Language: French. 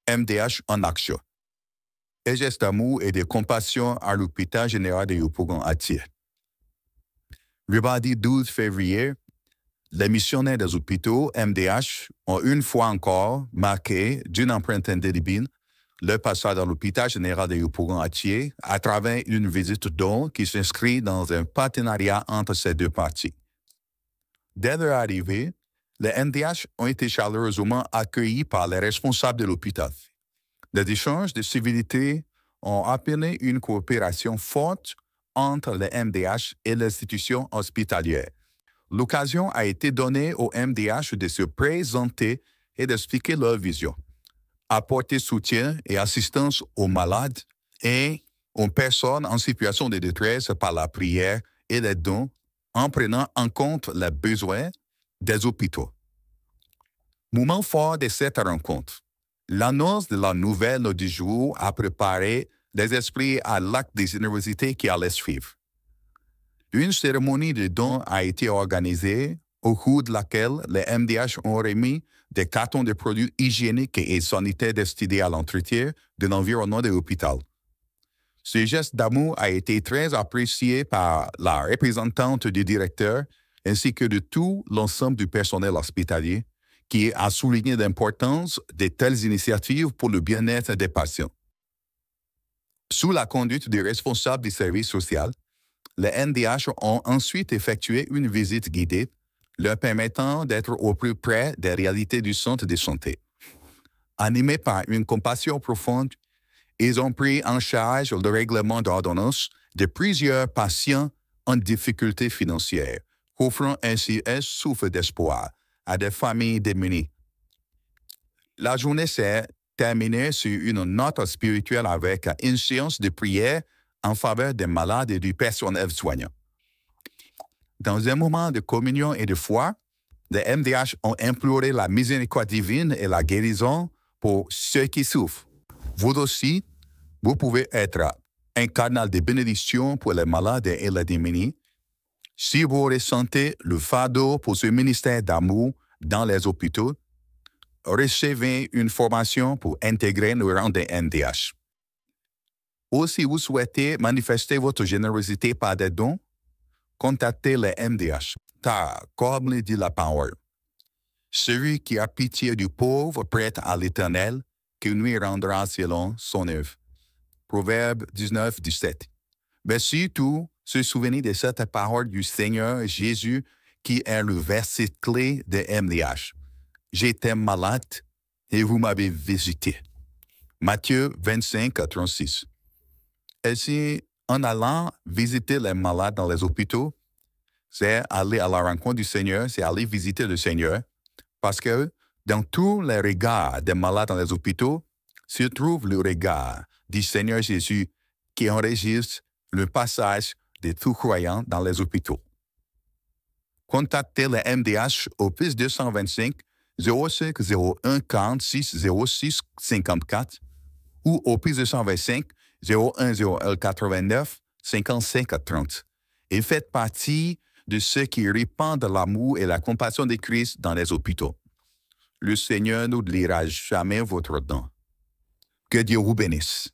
MDH en action. Et gestes d'amour et de compassion à l'hôpital général de Yopougon-Atier. Le mardi 12 février, les missionnaires des hôpitaux MDH ont une fois encore marqué d'une empreinte indélébile le passage dans l'hôpital général de Yopougon-Atier à travers une visite don qui s'inscrit dans un partenariat entre ces deux parties. Dès leur arrivée, les MDH ont été chaleureusement accueillis par les responsables de l'hôpital. Les échanges de civilité ont appelé une coopération forte entre les MDH et l'institution hospitalière. L'occasion a été donnée aux MDH de se présenter et d'expliquer leur vision, apporter soutien et assistance aux malades et aux personnes en situation de détresse par la prière et les dons en prenant en compte les besoins des hôpitaux. Moment fort de cette rencontre. L'annonce de la nouvelle du jour a préparé les esprits à l'acte de générosité qui allait suivre. Une cérémonie de don a été organisée au cours de laquelle les MDH ont remis des cartons de produits hygiéniques et sanitaires destinés à l'entretien de l'environnement de l'hôpital. Ce geste d'amour a été très apprécié par la représentante du directeur ainsi que de tout l'ensemble du personnel hospitalier qui a souligné l'importance de telles initiatives pour le bien-être des patients. Sous la conduite du responsable du service social, les MDH ont ensuite effectué une visite guidée leur permettant d'être au plus près des réalités du centre de santé. Animés par une compassion profonde, ils ont pris en charge le règlement d'ordonnance de plusieurs patients en difficulté financière, offrant ainsi un souffle d'espoir à des familles démunies. La journée s'est terminée sur une note spirituelle avec une séance de prière en faveur des malades et du personnel soignant. Dans un moment de communion et de foi, les MDH ont imploré la miséricorde divine et la guérison pour ceux qui souffrent. Vous aussi, vous pouvez être un canal de bénédiction pour les malades et les démunis. Si vous ressentez le fardeau pour ce ministère d'amour dans les hôpitaux, recevez une formation pour intégrer le rang des MDH. Ou si vous souhaitez manifester votre générosité par des dons, contactez les MDH. Car, comme le dit la parole, celui qui a pitié du pauvre prête à l'Éternel, qu'il lui rendra selon son œuvre. Proverbe 19, 17. Mais surtout, se souvenez de cette parole du Seigneur Jésus qui est le verset clé de MDH. J'étais malade et vous m'avez visité. Matthieu 25, 36. Ainsi, en allant visiter les malades dans les hôpitaux, c'est aller à la rencontre du Seigneur, c'est aller visiter le Seigneur, parce que dans tous les regards des malades dans les hôpitaux se trouve le regard du Seigneur Jésus qui enregistre le passage de tout croyants dans les hôpitaux. Contactez les MDH au plus 225 05 01 46 06 54 ou au plus 225 01 01 89 55 30 et faites partie de ceux qui répandent l'amour et la compassion de Christ dans les hôpitaux. Le Seigneur n'oubliera jamais votre don. Que Dieu vous bénisse.